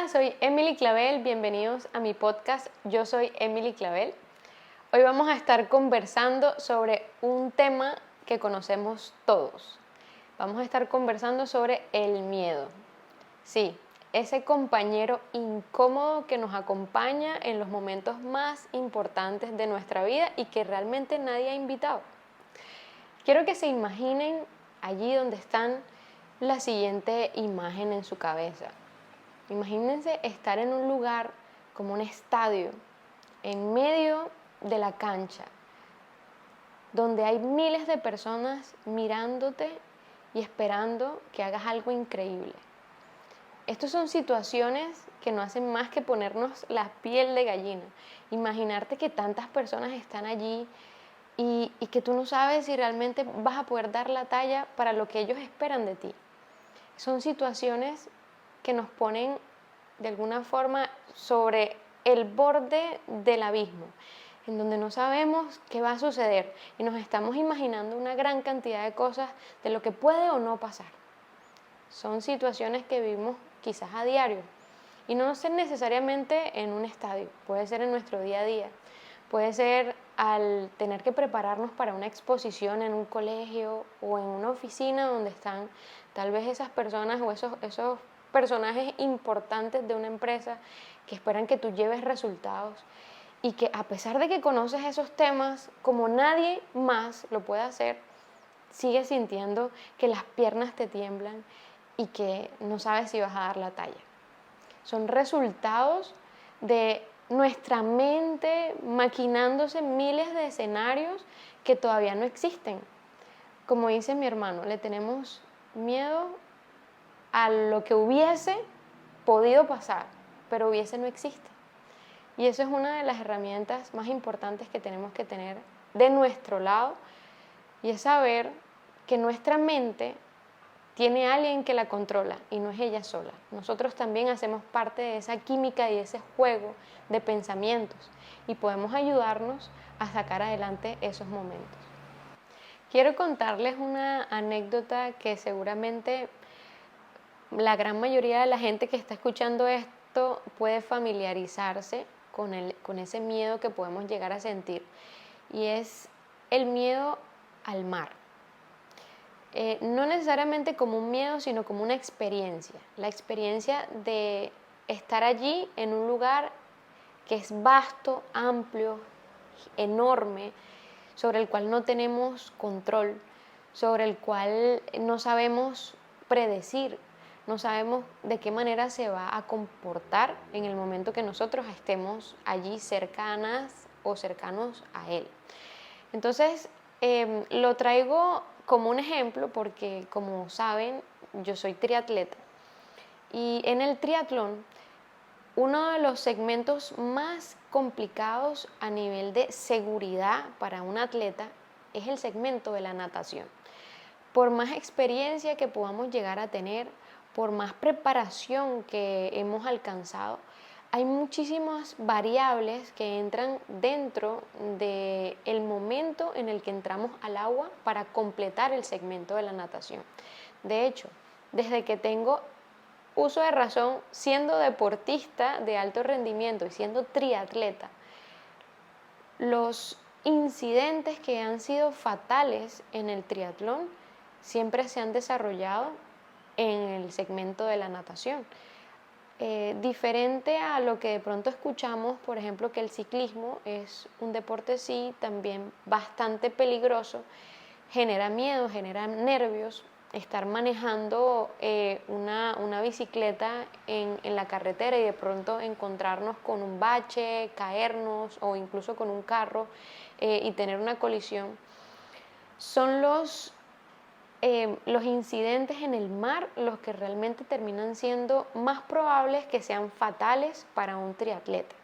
Hola, soy Emily Clavel, bienvenidos a mi podcast Yo soy Emily Clavel. Hoy vamos a estar conversando sobre un tema que conocemos todos. Vamos a estar conversando sobre el miedo. Sí, ese compañero incómodo que nos acompaña en los momentos más importantes de nuestra vida y que realmente nadie ha invitado. Quiero que se imaginen allí donde están la siguiente imagen en su cabeza. Imagínense estar en un lugar como un estadio, en medio de la cancha, donde hay miles de personas mirándote y esperando que hagas algo increíble. Estas son situaciones que no hacen más que ponernos la piel de gallina. Imaginarte que tantas personas están allí y que tú no sabes si realmente vas a poder dar la talla para lo que ellos esperan de ti. Son situaciones que nos ponen de alguna forma sobre el borde del abismo, en donde no sabemos qué va a suceder y nos estamos imaginando una gran cantidad de cosas de lo que puede o no pasar. Son situaciones que vivimos quizás a diario y no necesariamente en un estadio, puede ser en nuestro día a día, puede ser al tener que prepararnos para una exposición en un colegio o en una oficina donde están tal vez esas personas o esos personajes importantes de una empresa que esperan que tú lleves resultados y que a pesar de que conoces esos temas, como nadie más lo puede hacer, sigues sintiendo que las piernas te tiemblan y que no sabes si vas a dar la talla. Son resultados de nuestra mente maquinándose miles de escenarios que todavía no existen. Como dice mi hermano, le tenemos miedo a lo que hubiese podido pasar, pero hubiese no existe. Y eso es una de las herramientas más importantes que tenemos que tener de nuestro lado, y es saber que nuestra mente tiene alguien que la controla y no es ella sola. Nosotros también hacemos parte de esa química y de ese juego de pensamientos y podemos ayudarnos a sacar adelante esos momentos. Quiero contarles una anécdota que seguramente la gran mayoría de la gente que está escuchando esto puede familiarizarse con ese miedo que podemos llegar a sentir, y es el miedo al mar. No necesariamente como un miedo, sino como una experiencia. La experiencia de estar allí en un lugar que es vasto, amplio, enorme, sobre el cual no tenemos control, sobre el cual no sabemos predecir, no sabemos de qué manera se va a comportar en el momento que nosotros estemos allí cercanas o cercanos a él. Entonces, lo traigo como un ejemplo porque, como saben, yo soy triatleta y en el triatlón uno de los segmentos más complicados a nivel de seguridad para un atleta es el segmento de la natación. Por más experiencia que podamos llegar a tener, por más preparación que hemos alcanzado, hay muchísimas variables que entran dentro del momento en el que entramos al agua para completar el segmento de la natación. De hecho, desde que tengo uso de razón, siendo deportista de alto rendimiento y siendo triatleta, los incidentes que han sido fatales en el triatlón siempre se han desarrollado en el segmento de la natación. Diferente a lo que de pronto escuchamos, por ejemplo, que el ciclismo es un deporte sí también bastante peligroso, genera miedo, genera nervios, estar manejando una bicicleta en la carretera y de pronto encontrarnos con un bache, caernos o incluso con un carro y tener una colisión. Son los incidentes en el mar los que realmente terminan siendo más probables que sean fatales para un triatleta.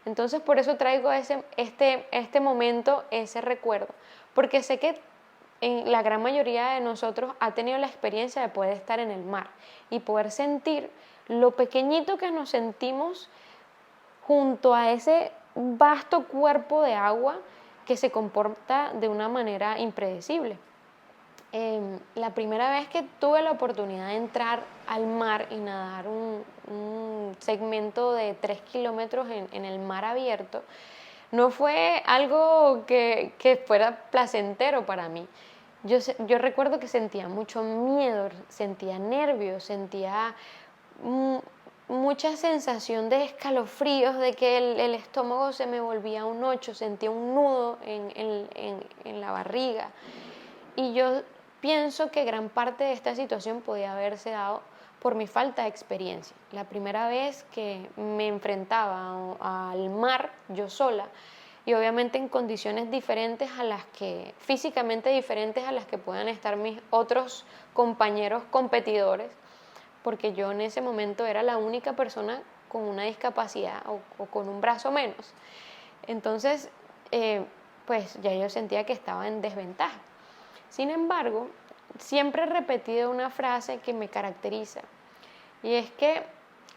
Entonces por eso traigo este momento, ese recuerdo, porque sé que la gran mayoría de nosotros ha tenido la experiencia de poder estar en el mar y poder sentir lo pequeñito que nos sentimos junto a ese vasto cuerpo de agua que se comporta de una manera impredecible. La primera vez que tuve la oportunidad de entrar al mar y nadar un segmento de 3 kilómetros en el mar abierto, no fue algo que fuera placentero para mí. Yo recuerdo que sentía mucho miedo, sentía nervios, sentía mu- mucha sensación de escalofríos, de que el estómago se me volvía un ocho, sentía un nudo en la barriga. Y yo pienso que gran parte de esta situación podía haberse dado por mi falta de experiencia. La primera vez que me enfrentaba al mar yo sola, y obviamente en condiciones diferentes a las que, físicamente diferentes a las que puedan estar mis otros compañeros competidores, porque yo en ese momento era la única persona con una discapacidad o con un brazo menos. Entonces, pues ya yo sentía que estaba en desventaja. Sin embargo, siempre he repetido una frase que me caracteriza, y es que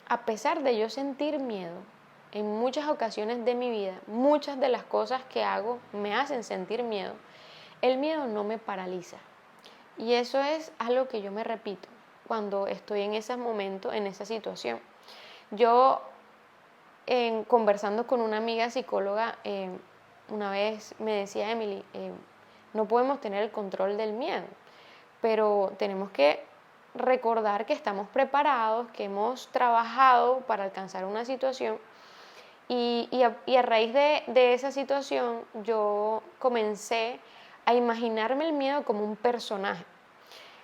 a pesar de yo sentir miedo, en muchas ocasiones de mi vida, muchas de las cosas que hago me hacen sentir miedo, el miedo no me paraliza. Y eso es algo que yo me repito cuando estoy en ese momento, en esa situación. Yo, conversando con una amiga psicóloga, una vez me decía Emily, no podemos tener el control del miedo, pero tenemos que recordar que estamos preparados, que hemos trabajado para alcanzar una situación y a raíz de esa situación yo comencé a imaginarme el miedo como un personaje,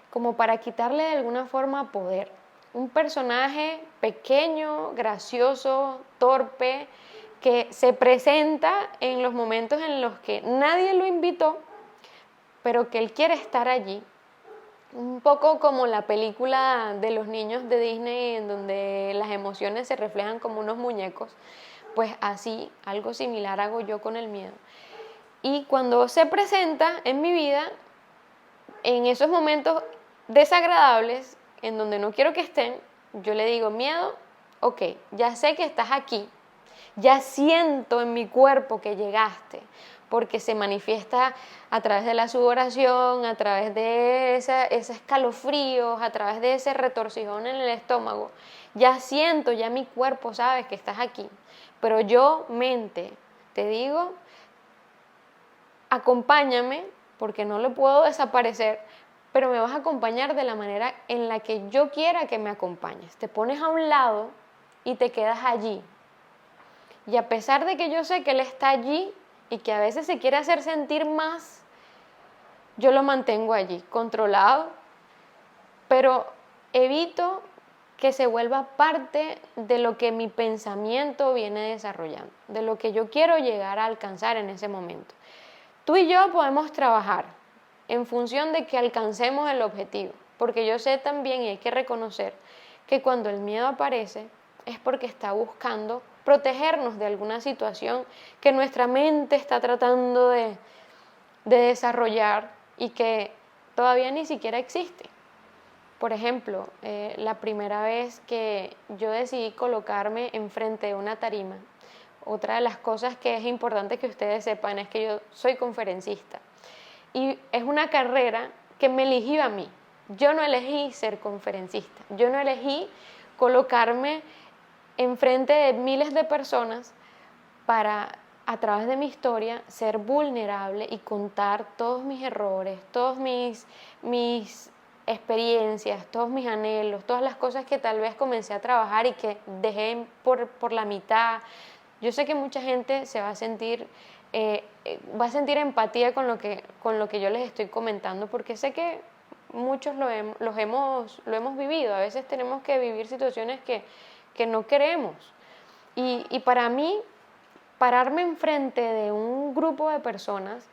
como para quitarle de alguna forma poder. Un personaje pequeño, gracioso, torpe, que se presenta en los momentos en los que nadie lo invitó, pero que él quiere estar allí. Un poco como la película de los niños de Disney en donde las emociones se reflejan como unos muñecos, pues así, algo similar hago yo con el miedo. Y cuando se presenta en mi vida, en esos momentos desagradables, en donde no quiero que estén, yo le digo, miedo, ok, ya sé que estás aquí, ya siento en mi cuerpo que llegaste, porque se manifiesta a través de la sudoración, a través de ese escalofríos, a través de ese retorcijón en el estómago. Ya siento, ya mi cuerpo sabe que estás aquí, pero yo, mente, te digo, acompáñame, porque no lo puedo desaparecer, pero me vas a acompañar de la manera en la que yo quiera que me acompañes. Te pones a un lado y te quedas allí. Y a pesar de que yo sé que Él está allí y que a veces se quiere hacer sentir más, yo lo mantengo allí, controlado, pero evito que se vuelva parte de lo que mi pensamiento viene desarrollando, de lo que yo quiero llegar a alcanzar en ese momento. Tú y yo podemos trabajar en función de que alcancemos el objetivo, porque yo sé también, y hay que reconocer, que cuando el miedo aparece es porque está buscando protegernos de alguna situación que nuestra mente está tratando de desarrollar y que todavía ni siquiera existe. Por ejemplo, la primera vez que yo decidí colocarme enfrente de una tarima, otra de las cosas que es importante que ustedes sepan es que yo soy conferencista y es una carrera que me eligió a mí. Yo no elegí ser conferencista, yo no elegí colocarme enfrente de miles de personas para, a través de mi historia, ser vulnerable y contar todos mis errores, todos mis experiencias, todos mis anhelos, todas las cosas que tal vez comencé a trabajar y que dejé por la mitad. Yo sé que mucha gente se va a sentir empatía con lo que yo les estoy comentando, porque sé que muchos lo hemos vivido. A veces tenemos que vivir situaciones que no queremos. Y para mí, pararme enfrente de un grupo de personas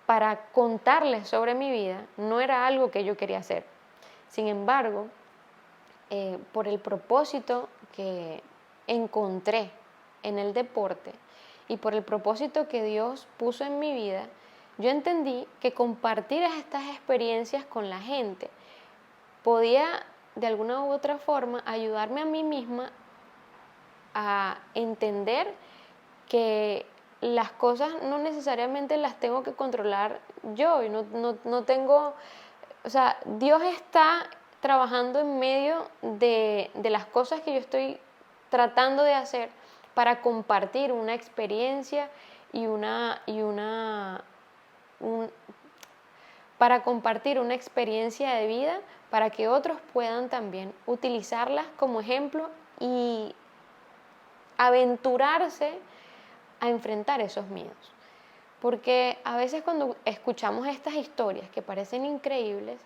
para contarles sobre mi vida no era algo que yo quería hacer. Sin embargo, por el propósito que encontré en el deporte y por el propósito que Dios puso en mi vida, yo entendí que compartir estas experiencias con la gente podía de alguna u otra forma ayudarme a mí misma a entender que las cosas no necesariamente las tengo que controlar yo y no tengo O sea, Dios está trabajando en medio de las cosas que yo estoy tratando de hacer para compartir una experiencia y para compartir una experiencia de vida para que otros puedan también utilizarlas como ejemplo y aventurarse a enfrentar esos miedos. Porque a veces cuando escuchamos estas historias que parecen increíbles,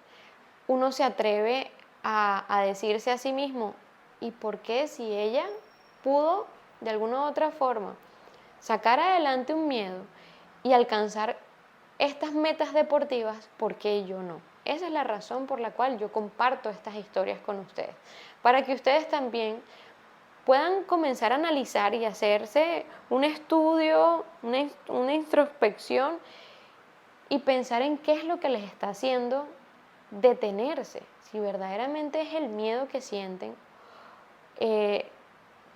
uno se atreve a decirse a sí mismo, ¿y por qué si ella pudo de alguna u otra forma sacar adelante un miedo y alcanzar estas metas deportivas, por qué yo no? Esa es la razón por la cual yo comparto estas historias con ustedes, para que ustedes también puedan comenzar a analizar y hacerse un estudio, una introspección y pensar en qué es lo que les está haciendo detenerse, si verdaderamente es el miedo que sienten,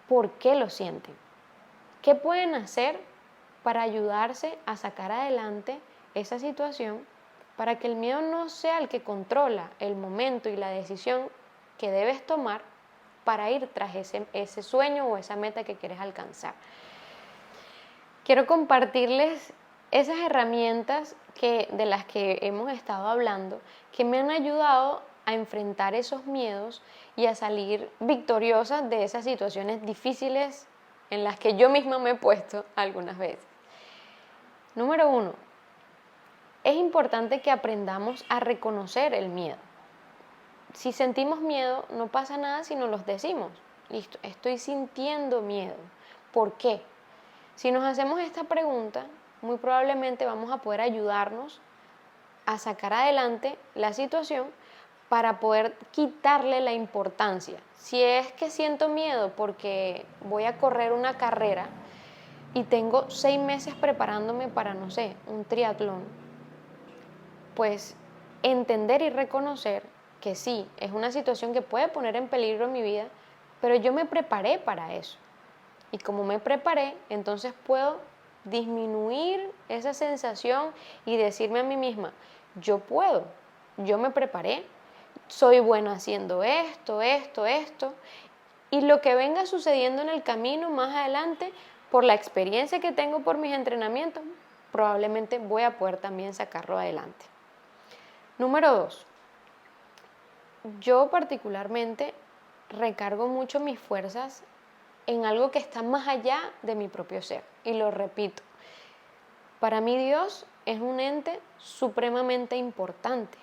¿por qué lo sienten? ¿Qué pueden hacer para ayudarse a sacar adelante esa situación para que el miedo no sea el que controla el momento y la decisión que debes tomar para ir tras ese sueño o esa meta que quieres alcanzar? Quiero compartirles esas herramientas de las que hemos estado hablando, que me han ayudado a enfrentar esos miedos y a salir victoriosa de esas situaciones difíciles en las que yo misma me he puesto algunas veces. Número 1, es importante que aprendamos a reconocer el miedo. Si sentimos miedo, no pasa nada si no los decimos. Listo, estoy sintiendo miedo. ¿Por qué? Si nos hacemos esta pregunta, muy probablemente vamos a poder ayudarnos a sacar adelante la situación para poder quitarle la importancia. Si es que siento miedo porque voy a correr una carrera y tengo 6 meses preparándome para, no sé, un triatlón, pues entender y reconocer que sí, es una situación que puede poner en peligro mi vida, pero yo me preparé para eso. Y como me preparé, entonces puedo disminuir esa sensación y decirme a mí misma, yo puedo, yo me preparé, soy buena haciendo esto, y lo que venga sucediendo en el camino más adelante, por la experiencia que tengo por mis entrenamientos, probablemente voy a poder también sacarlo adelante. Número 2, yo particularmente recargo mucho mis fuerzas en algo que está más allá de mi propio ser. Y lo repito, para mí Dios es un ente supremamente importante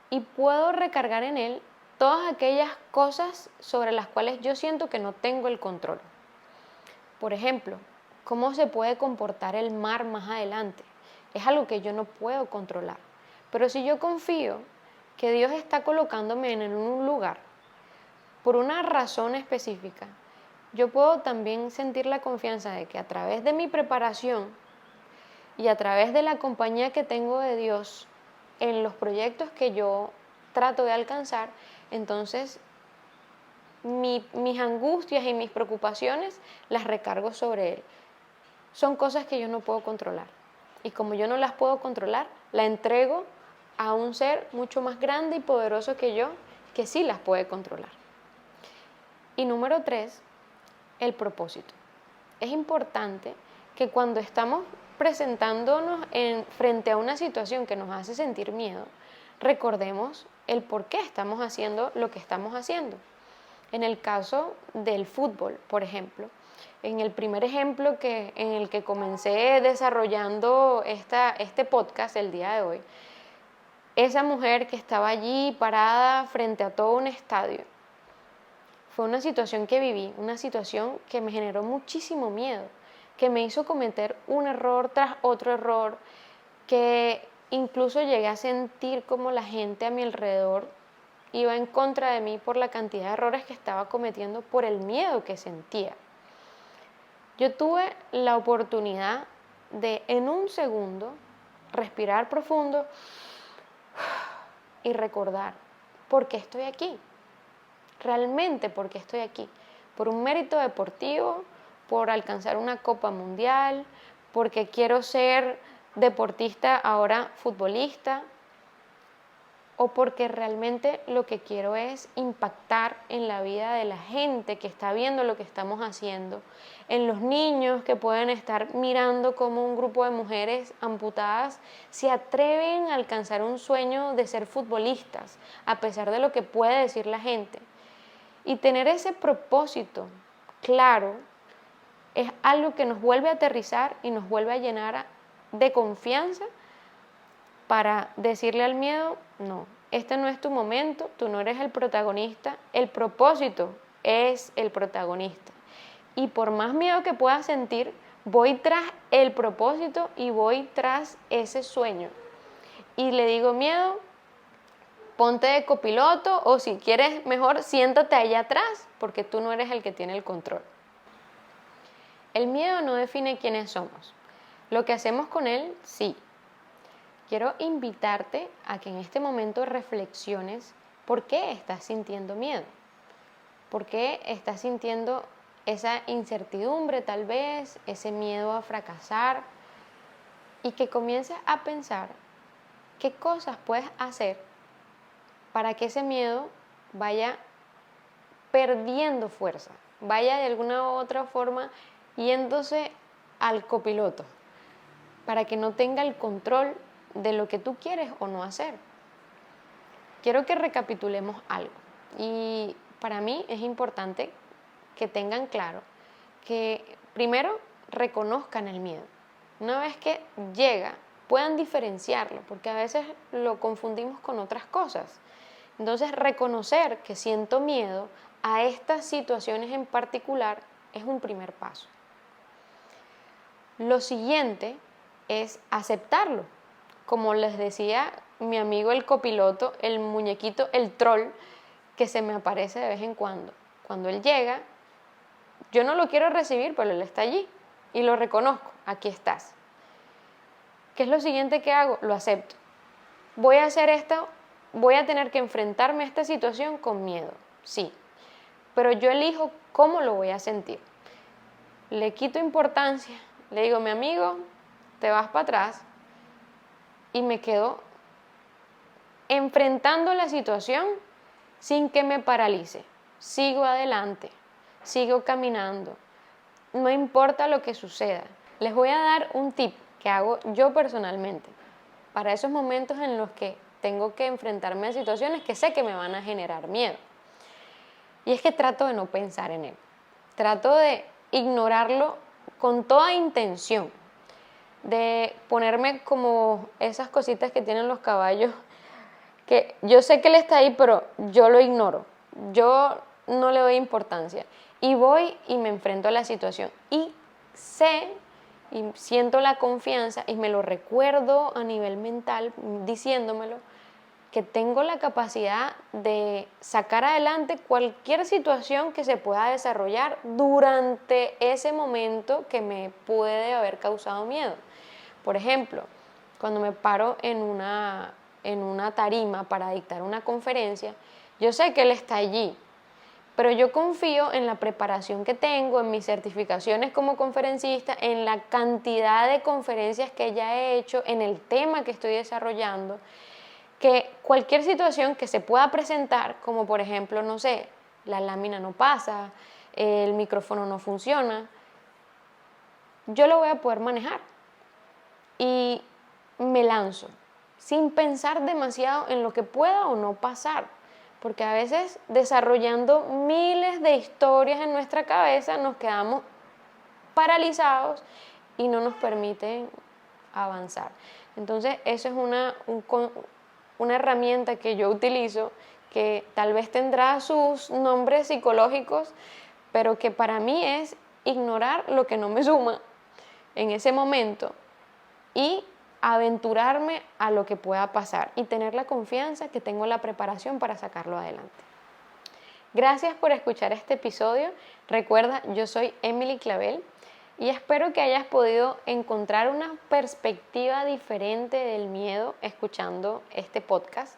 y puedo recargar en Él todas aquellas cosas sobre las cuales yo siento que no tengo el control. Por ejemplo, cómo se puede comportar el mar más adelante. Es algo que yo no puedo controlar. Pero si yo confío que Dios está colocándome en un lugar por una razón específica, yo puedo también sentir la confianza de que a través de mi preparación y a través de la compañía que tengo de Dios en los proyectos que yo trato de alcanzar, entonces mis angustias y mis preocupaciones las recargo sobre Él. Son cosas que yo no puedo controlar. Y como yo no las puedo controlar, la entrego a un ser mucho más grande y poderoso que yo, que sí las puede controlar. Y número 3, el propósito. Es importante que cuando estamos presentándonos frente a una situación que nos hace sentir miedo, recordemos el por qué estamos haciendo lo que estamos haciendo. En el caso del fútbol, por ejemplo, en el primer ejemplo en el que comencé desarrollando este podcast el día de hoy, esa mujer que estaba allí parada frente a todo un estadio, fue una situación que viví, una situación que me generó muchísimo miedo, que me hizo cometer un error tras otro error, que incluso llegué a sentir como la gente a mi alrededor iba en contra de mí por la cantidad de errores que estaba cometiendo, por el miedo que sentía. Yo tuve la oportunidad de, en un segundo, respirar profundo y recordar por qué estoy aquí. Realmente por qué estoy aquí. Por un mérito deportivo, por alcanzar una Copa Mundial, porque quiero ser deportista, ahora futbolista. o porque realmente lo que quiero es impactar en la vida de la gente que está viendo lo que estamos haciendo, en los niños que pueden estar mirando cómo un grupo de mujeres amputadas se atreven a alcanzar un sueño de ser futbolistas, a pesar de lo que puede decir la gente. Y tener ese propósito claro es algo que nos vuelve a aterrizar y nos vuelve a llenar de confianza para decirle al miedo, no, este no es tu momento, tú no eres el protagonista, el propósito es el protagonista. Y por más miedo que pueda sentir, voy tras el propósito y voy tras ese sueño. Y le digo, miedo, ponte de copiloto o si quieres mejor, siéntate allá atrás porque tú no eres el que tiene el control. El miedo no define quiénes somos. Lo que hacemos con él, sí. Quiero invitarte a que en este momento reflexiones por qué estás sintiendo miedo. ¿Por qué estás sintiendo esa incertidumbre tal vez, ese miedo a fracasar? Y que comiences a pensar qué cosas puedes hacer para que ese miedo vaya perdiendo fuerza, vaya de alguna u otra forma yéndose al copiloto, para que no tenga el control de lo que tú quieres o no hacer. Quiero que recapitulemos algo y para mí es importante que tengan claro que primero reconozcan el miedo. Una vez que llega, puedan diferenciarlo, porque a veces lo confundimos con otras cosas. Entonces, reconocer que siento miedo a estas situaciones en particular es un primer paso. Lo siguiente es aceptarlo. Como les decía mi amigo el copiloto, el muñequito, el troll, que se me aparece de vez en cuando. Cuando él llega, yo no lo quiero recibir, pero él está allí y lo reconozco, aquí estás. ¿Qué es lo siguiente que hago? Lo acepto. Voy a hacer esto, voy a tener que enfrentarme a esta situación con miedo, sí, pero yo elijo cómo lo voy a sentir. Le quito importancia, le digo, mi amigo, te vas para atrás y me quedo enfrentando la situación sin que me paralice. Sigo adelante, sigo caminando, no importa lo que suceda. Les voy a dar un tip que hago yo personalmente para esos momentos en los que tengo que enfrentarme a situaciones que sé que me van a generar miedo. Y es que trato de no pensar en él. Trato de ignorarlo con toda intención. De ponerme como esas cositas que tienen los caballos, que yo sé que él está ahí, pero yo lo ignoro. Yo no le doy importancia. Y voy y me enfrento a la situación. Y sé y siento la confianza y me lo recuerdo a nivel mental, diciéndomelo, que tengo la capacidad de sacar adelante cualquier situación que se pueda desarrollar durante ese momento que me puede haber causado miedo. Por ejemplo, cuando me paro en una tarima para dictar una conferencia, yo sé que él está allí, pero yo confío en la preparación que tengo, en mis certificaciones como conferencista, en la cantidad de conferencias que ya he hecho, en el tema que estoy desarrollando, que cualquier situación que se pueda presentar, como por ejemplo, no sé, la lámina no pasa, el micrófono no funciona, yo lo voy a poder manejar y me lanzo sin pensar demasiado en lo que pueda o no pasar, porque a veces desarrollando miles de historias en nuestra cabeza nos quedamos paralizados y no nos permiten avanzar. Entonces, eso es una herramienta que yo utilizo que tal vez tendrá sus nombres psicológicos, pero que para mí es ignorar lo que no me suma en ese momento y aventurarme a lo que pueda pasar y tener la confianza que tengo la preparación para sacarlo adelante. Gracias por escuchar este episodio. Recuerda, yo soy Emily Clavel y espero que hayas podido encontrar una perspectiva diferente del miedo escuchando este podcast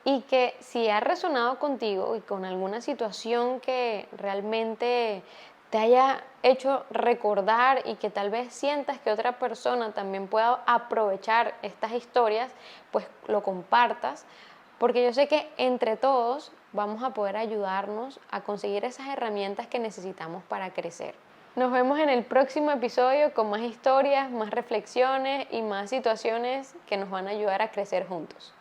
y que si ha resonado contigo y con alguna situación que realmente te haya hecho recordar y que tal vez sientas que otra persona también pueda aprovechar estas historias, pues lo compartas porque yo sé que entre todos vamos a poder ayudarnos a conseguir esas herramientas que necesitamos para crecer. Nos vemos en el próximo episodio con más historias, más reflexiones y más situaciones que nos van a ayudar a crecer juntos.